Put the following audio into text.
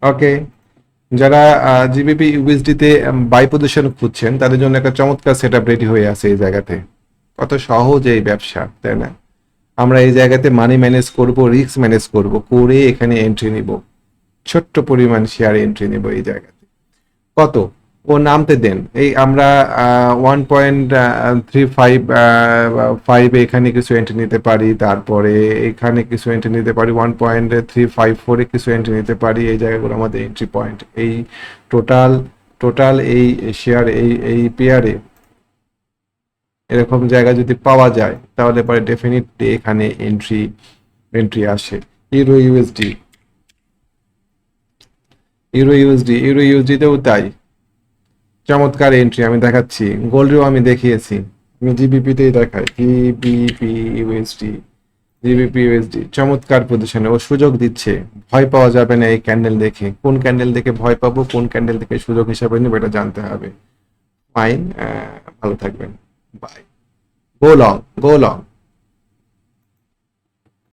ওকে, যারা GBP USD তে by position খুঁজছেন তাদের জন্য একটা চমৎকার সেটআপ রেডি হয়ে আছে এই জায়গাতে। কত সহজ এই ব্যবসা, তাই না? আমরা এই জায়গাতে মানি ম্যানেজ করব, রিস্ক ম্যানেজ করব, করে এখানে এন্ট্রি নিব। ছোট্ট পরিমাণ শেয়ার এন্ট্রি নিব এই জায়গাতে। কত? ও নামতে দেন। এই আমরা 1.35 এখানে কিছু এন্ট্রি নিতে পারি, তারপরে এখানে কিছু এন্ট্রি নিতে পারি, 1.354 কিছু এন্ট্রি নিতে পারি। এই জায়গাগুলো আমাদের এন্ট্রি পয়েন্ট। এই টোটাল টোটাল এই শেয়ার এই পেয়ারে এরকম জায়গা যদি পাওয়া যায় তাহলে পরে ডেফিনেটলি এখানে এন্ট্রি আসে। ইউরো ইউএসডি, ইউরো ইউএসডিতেও তাই। চমৎকার এন্ট্রি আমি দেখাচ্ছি, গোল্ডেও আমি দেখিয়েছি। আমি জিবিপিতেই দেখাই, জিবিপি ইউএসডি চমৎকার পজিশনে ও সুযোগ দিচ্ছে। ভয় পাওয়া যাবে না এই ক্যান্ডেল দেখে। কোন ক্যান্ডেল দেখে ভয় পাবো, কোন ক্যান্ডেল দেখে সুযোগ হিসাবে নেবো, এটা জানতে হবে। ফাইন, ভালো থাকবেন, bye. Go long, go long.